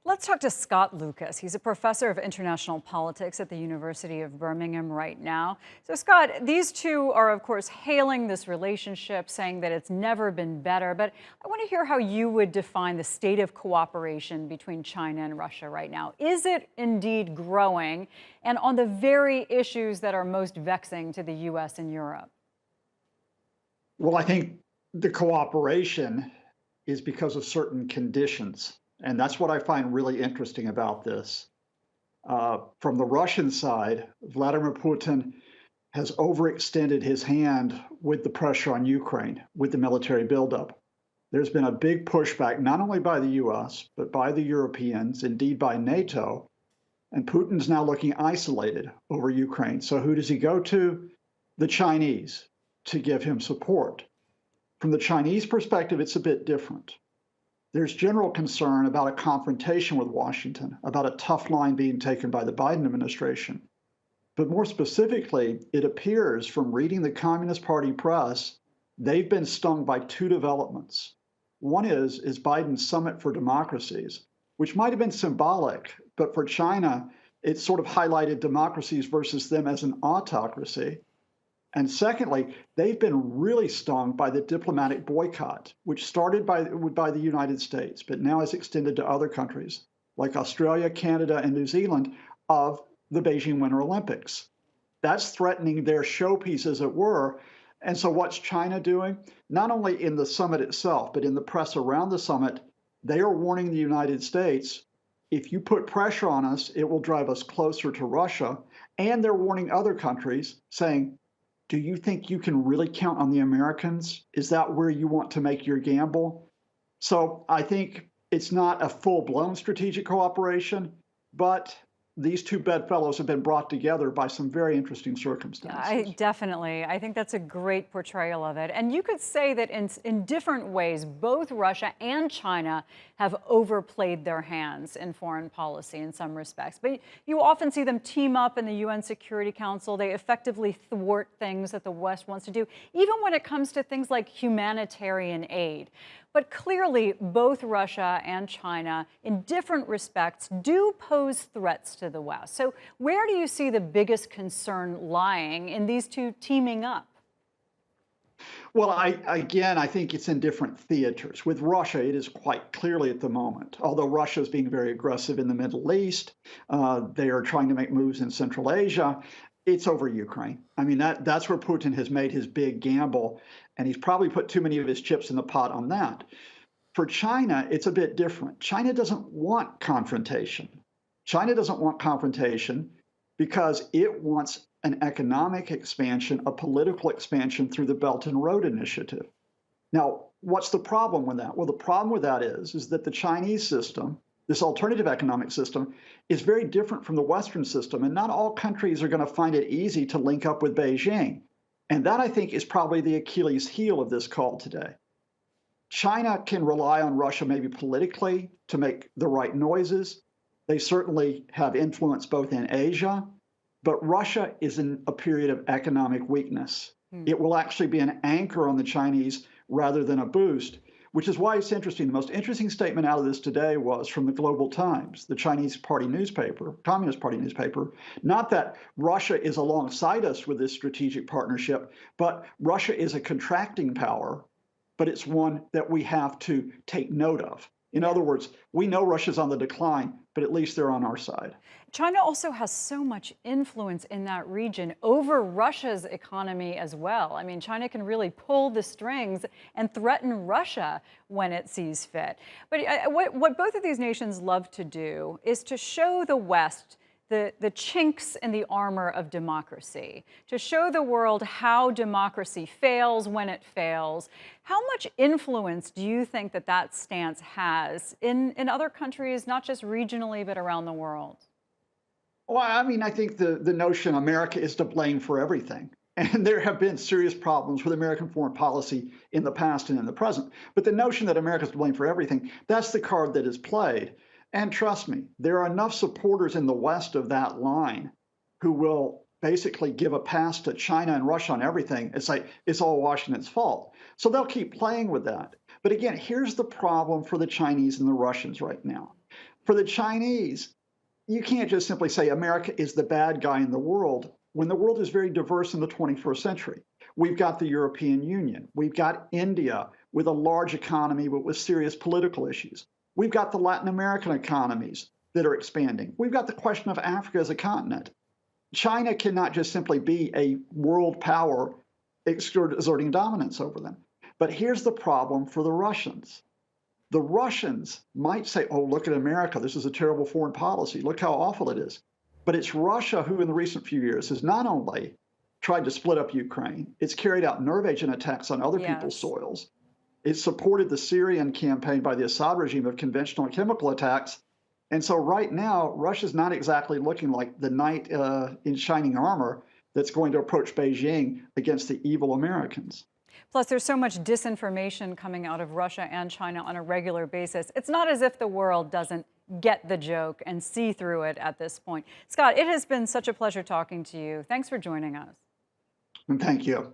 Let's talk to Scott Lucas. He's a professor of international politics at the University of Birmingham right now. So, Scott, these two are, of course, hailing this relationship, saying that it's never been better. But I want to hear how you would define the state of cooperation between China and Russia right now. Is it indeed growing? And on the very issues that are most vexing to the U.S. and Europe? Well, I think the cooperation is because of certain conditions. And that's what I find really interesting about this. From the Russian side, Vladimir Putin has overextended his hand with the pressure on Ukraine, with the military buildup. There's been a big pushback, not only by the US, but by the Europeans, indeed by NATO. And Putin's now looking isolated over Ukraine. So who does he go to? The Chinese to give him support. From the Chinese perspective, it's a bit different. There's general concern about a confrontation with Washington, about a tough line being taken by the Biden administration. But more specifically, it appears from reading the Communist Party press, they've been stung by two developments. One is Biden's Summit for Democracies, which might have been symbolic, but for China, it sort of highlighted democracies versus them as an autocracy. And secondly, they've been really stung by the diplomatic boycott, which started by the United States, but now has extended to other countries like Australia, Canada, and New Zealand of the Beijing Winter Olympics. That's threatening their showpiece, as it were. And so what's China doing? Not only in the summit itself, but in the press around the summit, they are warning the United States, if you put pressure on us, it will drive us closer to Russia. And they're warning other countries, saying, do you think you can really count on the Americans? Is that where you want to make your gamble? So I think it's not a full-blown strategic cooperation, but these two bedfellows have been brought together by some very interesting circumstances. I think that's a great portrayal of it. And you could say that in different ways, both Russia and China have overplayed their hands in foreign policy in some respects. But you often see them team up in the UN Security Council. They effectively thwart things that the West wants to do, even when it comes to things like humanitarian aid. But clearly, both Russia and China, in different respects, do pose threats to the West. So where do you see the biggest concern lying in these two teaming up? Well, I think it's in different theaters. With Russia, it is quite clearly at the moment, although Russia is being very aggressive in the Middle East, they are trying to make moves in Central Asia. It's over Ukraine. I mean, that's where Putin has made his big gamble, and he's probably put too many of his chips in the pot on that. For China, it's a bit different. China doesn't want confrontation. China doesn't want confrontation because it wants an economic expansion, a political expansion through the Belt and Road Initiative. Now, what's the problem with that? Well, the problem with that is that the Chinese system, this alternative economic system, is very different from the Western system, and not all countries are going to find it easy to link up with Beijing. And that, I think, is probably the Achilles heel of this call today. China can rely on Russia maybe politically to make the right noises. They certainly have influence both in Asia, but Russia is in a period of economic weakness. It will actually be an anchor on the Chinese rather than a boost, which is why it's interesting. The most interesting statement out of this today was from the Global Times, the Chinese Party newspaper, Communist Party newspaper. Not that Russia is alongside us with this strategic partnership, but Russia is a contracting power, but it's one that we have to take note of. In other words, we know Russia's on the decline, but at least they're on our side. China also has so much influence in that region over Russia's economy as well. I mean, China can really pull the strings and threaten Russia when it sees fit. But what both of these nations love to do is to show the West the chinks in the armor of democracy, to show the world how democracy fails when it fails. How much influence do you think that stance has in other countries, not just regionally, but around the world? Well, I mean, I think the notion America is to blame for everything. And there have been serious problems with American foreign policy in the past and in the present. But the notion that America is to blame for everything, that's the card that is played. And trust me, there are enough supporters in the West of that line who will basically give a pass to China and Russia on everything. It's like it's all Washington's fault. So they'll keep playing with that. But again, here's the problem for the Chinese and the Russians right now. For the Chinese, you can't just simply say America is the bad guy in the world when the world is very diverse in the 21st century. We've got the European Union. We've got India with a large economy but with serious political issues. We've got the Latin American economies that are expanding. We've got the question of Africa as a continent. China cannot just simply be a world power exerting dominance over them. But here's the problem for the Russians. The Russians might say, oh, look at America. This is a terrible foreign policy. Look how awful it is. But it's Russia who, in the recent few years, has not only tried to split up Ukraine, it's carried out nerve agent attacks on other people's soils. It's supported the Syrian campaign by the Assad regime of conventional and chemical attacks. And so right now, Russia's not exactly looking like the knight in shining armor that's going to approach Beijing against the evil Americans. Plus, there's so much disinformation coming out of Russia and China on a regular basis. It's not as if the world doesn't get the joke and see through it at this point. Scott, it has been such a pleasure talking to you. Thanks for joining us. And thank you.